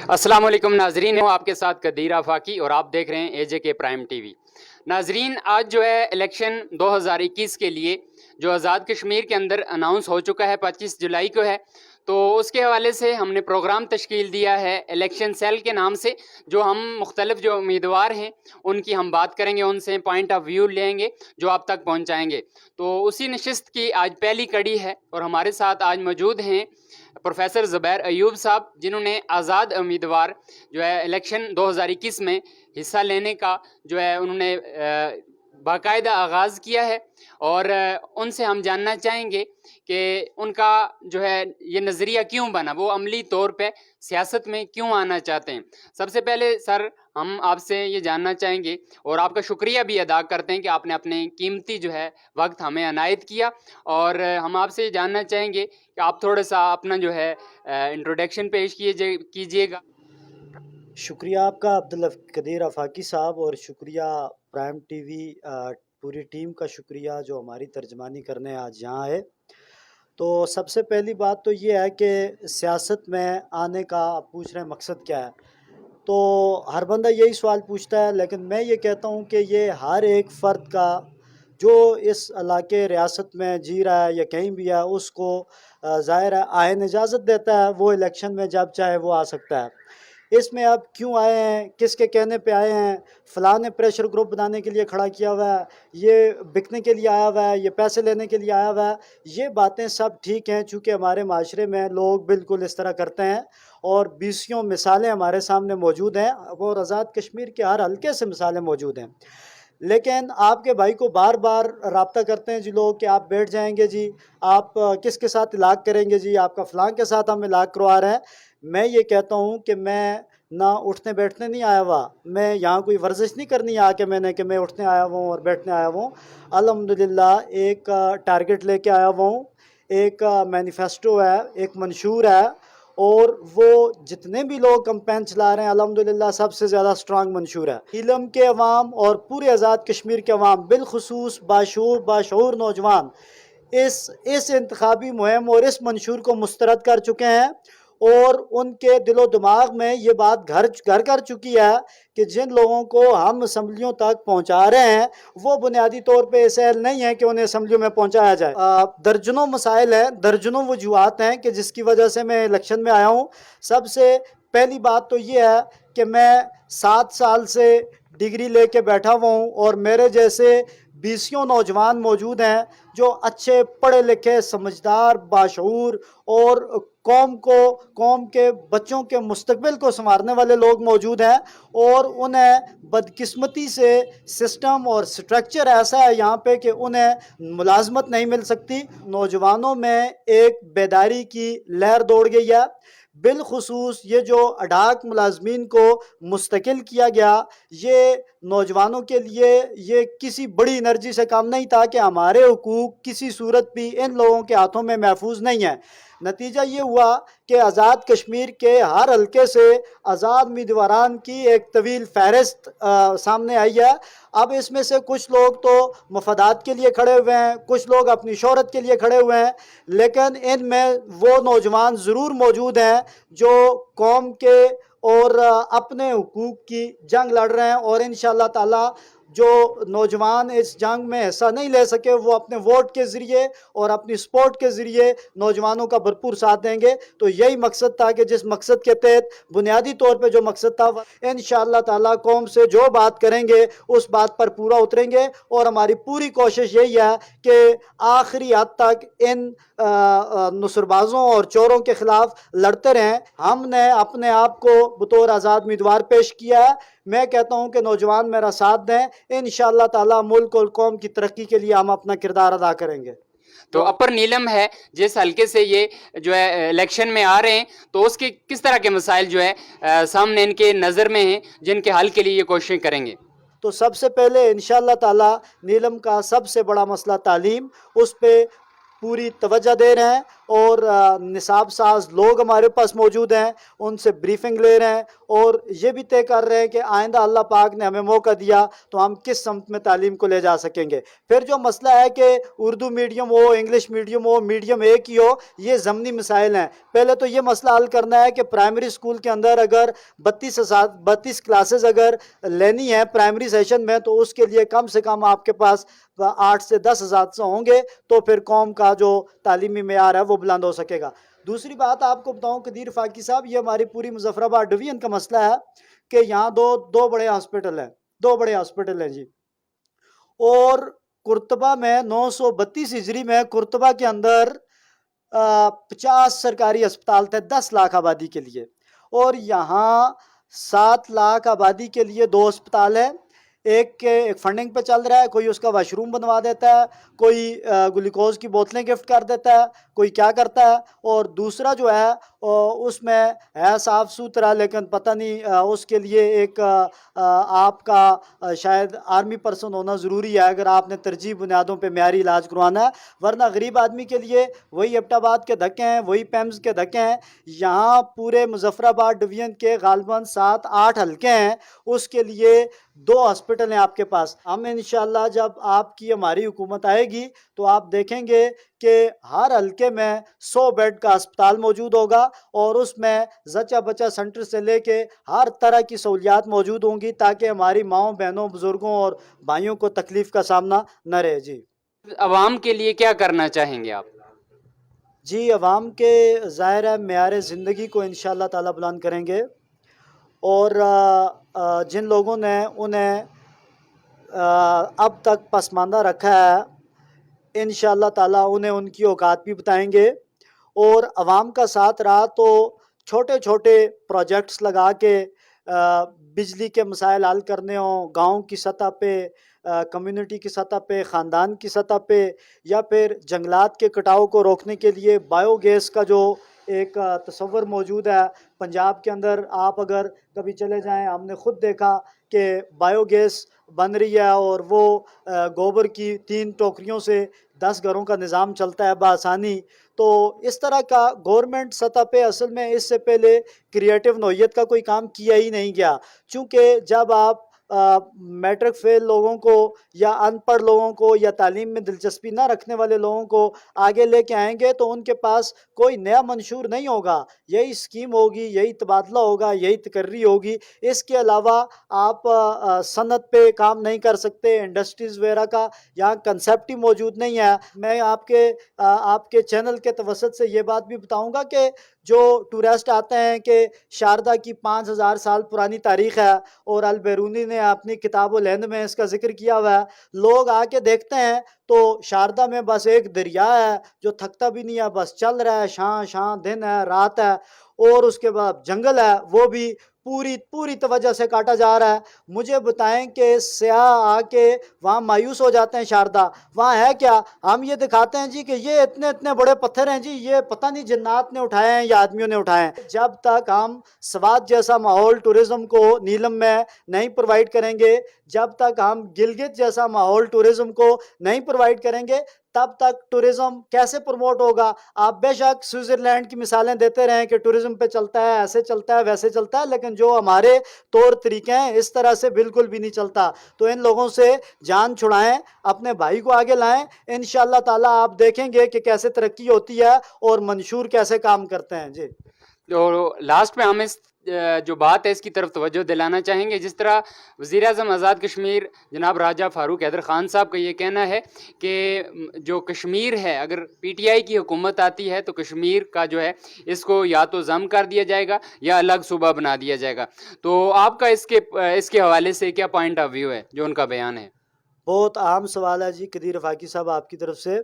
अस्सलाम वालेकुम नाजरीन, हूँ आपके साथ कदीर आफाकी और आप देख रहे हैं AJK प्राइम टीवी। नाजरीन, आज जो है इलेक्शन 2021 के लिए जो आज़ाद कश्मीर के अंदर अनाउंस हो चुका है, 25 जुलाई को है। तो उसके हवाले से हमने प्रोग्राम तश्कील दिया है इलेक्शन सेल के नाम से। जो हम मुख्तलिफ जो उम्मीदवार हैं उनकी हम बात करेंगे, उनसे पॉइंट ऑफ व्यू लेंगे जो आप तक पहुंचाएंगे। तो उसी नशिस्त की आज पहली कड़ी है और हमारे साथ आज मौजूद हैं प्रोफेसर ज़ुबैर अयूब साहब, जिन्होंने आज़ाद उम्मीदवार जो है इलेक्शन 2021 में हिस्सा लेने का जो है उन्होंने बाकायदा आगाज़ किया है। और उनसे हम जानना चाहेंगे कि उनका जो है ये नज़रिया क्यों बना, वो अमली तौर पे सियासत में क्यों आना चाहते हैं। सबसे पहले सर हम आपसे ये जानना चाहेंगे और आपका शुक्रिया भी अदा करते हैं कि आपने अपने कीमती जो है वक्त हमें अनायत किया। और हम आपसे जानना चाहेंगे कि आप थोड़ा सा अपना जो है इंट्रोडक्शन पेश कीजिएगा। शुक्रिया आपका अब्दुल कदीर आफाकी साहब, और शुक्रिया प्राइम टीवी पूरी टीम का शुक्रिया जो हमारी तर्जमानी करने आज यहाँ है। तो सबसे पहली बात तो ये है कि सियासत में आने का आप पूछ रहे हैं मकसद क्या है। तो हर बंदा यही सवाल पूछता है, लेकिन मैं ये कहता हूँ कि ये हर एक फ़र्द का जो इस इलाके रियासत में जी रहा है या कहीं भी है, उसको ज़ाहिर है आईन इजाज़त देता है, वो इलेक्शन में जब चाहे वो आ सकता है। इसमें आप क्यों आए हैं, किसके कहने पे आए हैं, फ़लाँ ने प्रेशर ग्रुप बनाने के लिए खड़ा किया हुआ है, ये बिकने के लिए आया हुआ है, ये पैसे लेने के लिए आया हुआ है, ये बातें सब ठीक हैं। चूँकि हमारे माशरे में लोग बिल्कुल इस तरह करते हैं और बीसियों मिसालें हमारे सामने मौजूद हैं और आज़ाद कश्मीर के हर हल्के से मिसालें मौजूद हैं। लेकिन आपके भाई को बार बार रब्ता करते हैं जी लोग कि आप बैठ जाएंगे जी, आप किसके साथ इलाक़ करेंगे जी, आपका फ़लाँ के साथ हम इलाक़ करवा रहे हैं। मैं ये कहता हूँ कि मैं ना उठने बैठने नहीं आया हुआ, मैं यहाँ कोई वर्जिश नहीं करनी आ के मैंने कि मैं उठने आया हुआ हूँ और बैठने आया हुआ हूँ। अल्हम्दुलिल्लाह एक टारगेट लेके आया हुआ हूँ, एक मैनिफेस्टो है, एक मंशूर है, और वो जितने भी लोग कैंपेन चला रहे हैं अल्हम्दुलिल्लाह सबसे ज़्यादा स्ट्रांग मंशूर है। इलम के अवाम और पूरे आज़ाद कश्मीर के अवाम, बिलखुसूस बाशऊर नौजवान इस इंतखाबी मुहिम और इस मंशूर को मुस्तरद कर चुके हैं और उनके दिलो दिमाग में ये बात घर कर चुकी है कि जिन लोगों को हम असम्बलियों तक पहुंचा रहे हैं वो बुनियादी तौर पे ऐसे नहीं है कि उन्हें असम्बलियों में पहुंचाया जाए। दर्जनों मसाइल हैं, दर्जनों वजूहात हैं कि जिसकी वजह से मैं इलेक्शन में आया हूँ। सबसे पहली बात तो ये है कि मैं 7 साल से डिग्री लेके बैठा हुआ हूँ और मेरे जैसे बीसियों नौजवान मौजूद हैं जो अच्छे पढ़े लिखे, समझदार, बाशऊर और कौम के बच्चों के मुस्तकबिल को संवारने वाले लोग मौजूद हैं। और उन्हें बदकिस्मती से सिस्टम और स्ट्रक्चर ऐसा है यहाँ पे कि उन्हें मुलाजमत नहीं मिल सकती। नौजवानों में एक बेदारी की लहर दौड़ गई है। बिलखुसूस ये जो अडाक मुलाजमीन को मुस्तकिल किया गया, ये नौजवानों के लिए ये किसी बड़ी एनर्जी से काम नहीं था कि हमारे हुकूक किसी सूरत भी इन लोगों के हाथों में महफूज नहीं है। नतीजा ये हुआ कि आज़ाद कश्मीर के हर हल्के से आज़ाद उम्मीदवारान की एक तवील फहरिस्त सामने आई है। अब इसमें से कुछ लोग तो मफादात के लिए खड़े हुए हैं, कुछ लोग अपनी शोहरत के लिए खड़े हुए हैं, लेकिन इनमें वो नौजवान ज़रूर मौजूद हैं जो कौम के और अपने हुकूक की जंग लड़ रहे हैं। और इंशाअल्लाह ताला जो नौजवान इस जंग में हिस्सा नहीं ले सके वो अपने वोट के ज़रिए और अपनी सपोर्ट के ज़रिए नौजवानों का भरपूर साथ देंगे। तो यही मकसद था कि जिस मकसद के तहत बुनियादी तौर पे जो मकसद था, इंशाअल्लाह ताला कौम से जो बात करेंगे उस बात पर पूरा उतरेंगे। और हमारी पूरी कोशिश यही है कि आखिरी हद तक इन नुसरबाजों और चोरों के ख़िलाफ़ लड़ते रहें। हमने अपने आप को बतौर आज़ाद उम्मीदवार पेश किया है। मैं कहता हूं कि नौजवान मेरा साथ दें, इंशाअल्लाह ताला मुल्क और कौम की तरक्की के लिए हम अपना किरदार अदा करेंगे। तो अपर नीलम है, जिस हल्के से ये जो है इलेक्शन में आ रहे हैं, तो उसके किस तरह के मसाइल जो है सामने इनके नज़र में हैं जिनके हल के लिए ये कोशिशें करेंगे। तो सबसे पहले इंशाअल्लाह ताला नीलम का सबसे बड़ा मसला तालीम, उस पर पूरी तवज्जो दे रहे हैं اور نصاب ساز لوگ ہمارے پاس موجود ہیں، ان سے بریفنگ لے رہے ہیں اور یہ بھی طے کر رہے ہیں کہ آئندہ اللہ پاک نے ہمیں موقع دیا تو ہم کس سمت میں تعلیم کو لے جا سکیں گے۔ پھر جو مسئلہ ہے کہ اردو میڈیم ہو، انگلش میڈیم ہو، میڈیم ایک ہی ہو، یہ ضمنی مسائل ہیں۔ پہلے تو یہ مسئلہ حل کرنا ہے کہ پرائمری اسکول کے اندر اگر 32 کلاسز اگر لینی ہے پرائمری سیشن میں تو اس کے لیے کم سے کم آپ کے پاس 8 سے 10 اساتذہ ہوں گے تو پھر قوم کا جو تعلیمی معیار ہے وہ بلند ہو سکے گا۔ دوسری بات آپ کو بتاؤں قدیر فاقی صاحب، یہ ہماری پوری مظفر آباد ڈویژن کا مسئلہ ہے کہ یہاں دو بڑے ہاسپٹل ہیں جی، اور قرطبہ میں 932 ہجری میں قرطبہ کے اندر 50 سرکاری اسپتال تھے 10 لاکھ آبادی کے لیے، اور یہاں 7 لاکھ آبادی کے لیے 2 اسپتال ہیں۔ ایک فنڈنگ پہ چل رہا ہے، کوئی اس کا واش روم بنوا دیتا ہے، کوئی گلوکوز کی بوتلیں گفٹ کر دیتا ہے، کوئی کیا کرتا ہے، اور دوسرا جو ہے اس میں ہے صاف ستھرا لیکن پتہ نہیں اس کے لیے ایک آپ کا شاید آرمی پرسن ہونا ضروری ہے اگر آپ نے ترجیح بنیادوں پہ معیاری علاج کروانا ہے، ورنہ غریب آدمی کے لیے وہی ایبٹ آباد کے دھکے ہیں، وہی پیمز کے دھکے ہیں۔ یہاں پورے مظفر آباد ڈویژن کے غالباً 7-8 حلقے ہیں، اس کے لیے 2 ہاسپٹل ہیں آپ کے پاس۔ ہم انشاءاللہ جب آپ کی ہماری حکومت آئے گی تو آپ دیکھیں گے کہ ہر حلقے میں 100 بیڈ کا اسپتال موجود ہوگا اور اس میں زچہ بچہ سینٹر سے لے کے ہر طرح کی سہولیات موجود ہوں گی تاکہ ہماری ماؤں بہنوں بزرگوں اور بھائیوں کو تکلیف کا سامنا نہ رہے۔ جی عوام کے لیے کیا کرنا چاہیں گے آپ؟ جی عوام کے ظاہر ہے معیار زندگی کو انشاءاللہ تعالیٰ بلند کریں گے، اور جن لوگوں نے انہیں اب تک پسماندہ رکھا ہے انشاءاللہ تعالیٰ انہیں ان کی اوقات بھی بتائیں گے، اور عوام کا ساتھ رہا تو چھوٹے چھوٹے پروجیکٹس لگا کے بجلی کے مسائل حل کرنے ہوں گاؤں کی سطح پہ، کمیونٹی کی سطح پہ، خاندان کی سطح پہ، یا پھر جنگلات کے کٹاؤ کو روکنے کے لیے بایو گیس کا جو ایک تصور موجود ہے پنجاب کے اندر، آپ اگر کبھی چلے جائیں ہم نے خود دیکھا کہ بایو گیس بن رہی ہے اور وہ گوبر کی 3 ٹوکریوں سے 10 گھروں کا نظام چلتا ہے بآسانی۔ تو اس طرح کا گورنمنٹ سطح پہ اصل میں اس سے پہلے کریٹیو نوعیت کا کوئی کام کیا ہی نہیں گیا، چونکہ جب آپ میٹرک فیل لوگوں کو یا ان پڑھ لوگوں کو یا تعلیم میں دلچسپی نہ رکھنے والے لوگوں کو آگے لے کے آئیں گے تو ان کے پاس کوئی نیا منشور نہیں ہوگا، یہی اسکیم ہوگی، یہی تبادلہ ہوگا، یہی تقرری ہوگی۔ اس کے علاوہ آپ صنعت پہ کام نہیں کر سکتے، انڈسٹریز وغیرہ کا یہاں کنسیپٹ ہی موجود نہیں ہے۔ میں آپ کے چینل کے توسط سے یہ بات بھی بتاؤں گا کہ جو ٹورسٹ آتے ہیں کہ شاردا کی 5000 سال پرانی تاریخ ہے، اور البیرونی نے اپنی کتاب الہند میں اس کا ذکر کیا ہوا ہے، لوگ آ کے دیکھتے ہیں تو شاردا میں بس ایک دریا ہے جو تھکتا بھی نہیں ہے، بس چل رہا ہے، شام شام دن ہے رات ہے، اور اس کے بعد جنگل ہے وہ بھی پوری توجہ سے کاٹا جا رہا ہے۔ مجھے بتائیں کہ سیاح آ کے وہاں مایوس ہو جاتے ہیں شاردا، وہاں ہے کیا؟ ہم یہ دکھاتے ہیں جی کہ یہ اتنے بڑے پتھر ہیں جی، یہ پتہ نہیں جنات نے اٹھائے ہیں یا آدمیوں نے اٹھائے ہیں۔ جب تک ہم سوات جیسا ماحول ٹورزم کو نیلم میں نہیں پرووائڈ کریں گے، جب تک ہم گلگت جیسا ماحول ٹورزم کو نہیں پرووائڈ کریں گے، تب تک ٹورزم کیسے پروموٹ ہوگا؟ آپ بے شک سوئٹزرلینڈ کی مثالیں دیتے رہیں کہ ٹورزم پہ چلتا ہے، ایسے چلتا ہے، ویسے چلتا ہے، لیکن جو ہمارے طور طریقے ہیں اس طرح سے بالکل بھی نہیں چلتا۔ تو ان لوگوں سے جان چھڑائیں، اپنے بھائی کو آگے لائیں، انشاءاللہ تعالیٰ آپ دیکھیں گے کہ کیسے ترقی ہوتی ہے اور منشور کیسے کام کرتے ہیں۔ جی تو لاسٹ میں ہم اس جو بات ہے اس کی طرف توجہ دلانا چاہیں گے، جس طرح وزیر اعظم آزاد کشمیر جناب راجہ فاروق حیدر خان صاحب کا یہ کہنا ہے کہ جو کشمیر ہے اگر پی ٹی آئی کی حکومت آتی ہے تو کشمیر کا جو ہے اس کو یا تو ضم کر دیا جائے گا یا الگ صوبہ بنا دیا جائے گا، تو آپ کا اس کے حوالے سے کیا پوائنٹ آف ویو ہے جو ان کا بیان ہے؟ بہت اہم سوال ہے جی قدیر فاقی صاحب آپ کی طرف سے۔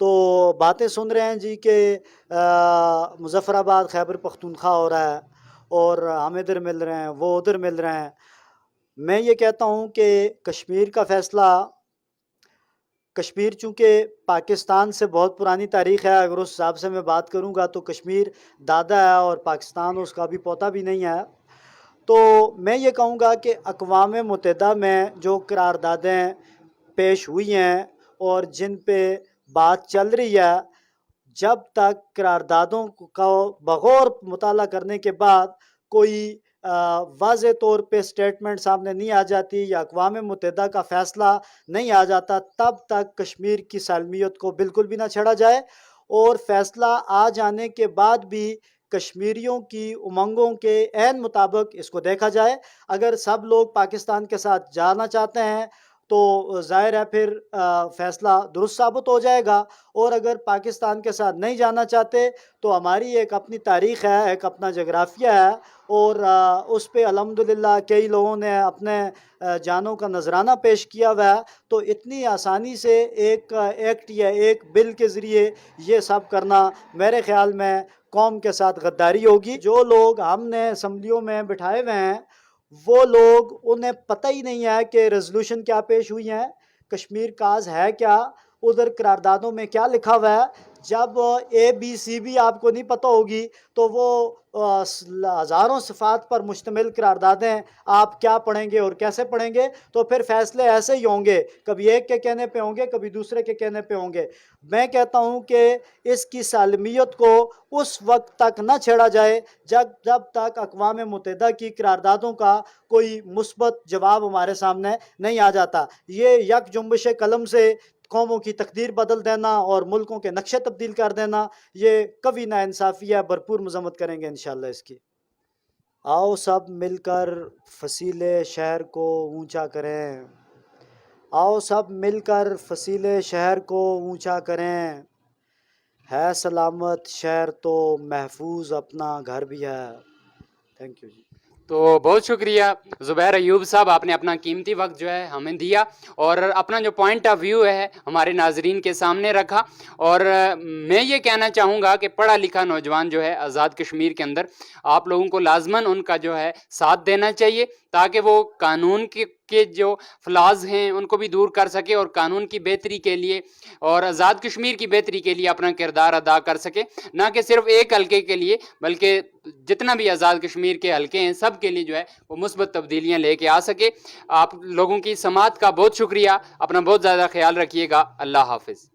تو باتیں سن رہے ہیں جی کہ مظفر آباد خیبر پختونخوا ہو رہا ہے اور ہم ادھر مل رہے ہیں، وہ ادھر مل رہے ہیں۔ میں یہ کہتا ہوں کہ کشمیر کا فیصلہ، کشمیر چونکہ پاکستان سے بہت پرانی تاریخ ہے، اگر اس حساب سے میں بات کروں گا تو کشمیر دادا ہے اور پاکستان اس کا بھی پوتا بھی نہیں ہے۔ تو میں یہ کہوں گا کہ اقوام متحدہ میں جو قراردادیں پیش ہوئی ہیں اور جن پہ بات چل رہی ہے، जब तक करारदादों का बगौर मुताला करने के बाद कोई वाज़े तौर पे स्टेटमेंट सामने नहीं आ जाती या अक़वाम मुत्तहिदा का फ़ैसला नहीं आ जाता, तब तक कश्मीर की सालमियत को बिल्कुल भी ना छेड़ा जाए। और फ़ैसला आ जाने के बाद भी कश्मीरियों की उमंगों के ऐन मुताबिक इसको देखा जाए। अगर सब लोग पाकिस्तान के साथ जाना चाहते हैं तो ज़ाहिर है फिर फ़ैसला दुरुस्त साबित हो जाएगा, और अगर पाकिस्तान के साथ नहीं जाना चाहते तो हमारी एक अपनी तारीख़ है, एक अपना जोग्राफ़िया है, और उस पे अल्हम्दुलिल्लाह कई लोगों ने अपने जानों का नजराना पेश किया हुआ है। तो इतनी आसानी से एक एक्ट या एक बिल के ज़रिए ये सब करना मेरे ख़्याल में कौम के साथ गद्दारी होगी। जो लोग हमने असम्बलियों में बिठाए हुए हैं वो लोग, उन्हें पता ही नहीं है कि रेजोल्यूशन क्या पेश हुई हैं, कश्मीर काज है क्या, उधर करारदादों में क्या लिखा हुआ है। जब ABCB आपको नहीं पता होगी तो वो हज़ारों सिफ़ात पर मुश्तमिल करारदादें आप क्या पढ़ेंगे और कैसे पढ़ेंगे। तो फिर फ़ैसले ऐसे ही होंगे, कभी एक के कहने पे होंगे, कभी दूसरे के कहने पे होंगे। मैं कहता हूँ कि इसकी सालमियत को उस वक्त तक न छेड़ा जाए जब तक अक़वाम मुत्तहिदा की करारदादों का कोई मुस्बत जवाब हमारे सामने नहीं आ जाता। ये यक जुम्बिश कलम से कौमों की तकदीर बदल देना और मुल्कों के नक्शे तब्दील कर देना, ये कभी नाइंसाफ़ी है। भरपूर मज़म्मत करेंगे इंशाअल्लाह इसकी। आओ सब मिलकर फसीले शहर को ऊंचा करें, आओ सब मिलकर फसीले शहर को ऊंचा करें, है सलामत शहर तो महफूज अपना घर भी है। थैंक यू जी। तो बहुत शुक्रिया ज़ुबैर अयूब साहब, आपने अपना कीमती वक्त जो है हमें दिया और अपना जो पॉइंट ऑफ व्यू है हमारे नाजरीन के सामने रखा। और मैं ये कहना चाहूँगा कि पढ़ा लिखा नौजवान जो है आज़ाद कश्मीर के अंदर, आप लोगों को लाजमन उनका जो है साथ देना चाहिए ताकि वो कानून के जो फ्लाज हैं उनको भी दूर कर सके और कानून की बेहतरी के लिए और आज़ाद कश्मीर की बेहतरी के लिए अपना किरदार अदा कर सके, ना कि सिर्फ एक हल्के के लिए बल्कि जितना भी आज़ाद कश्मीर के हल्के हैं सब के लिए जो है वो मुस्बत तब्दीलियाँ लेके आ सके। आप लोगों की समात का बहुत शुक्रिया, अपना बहुत ज़्यादा ख्याल रखिएगा। अल्लाह हाफिज़।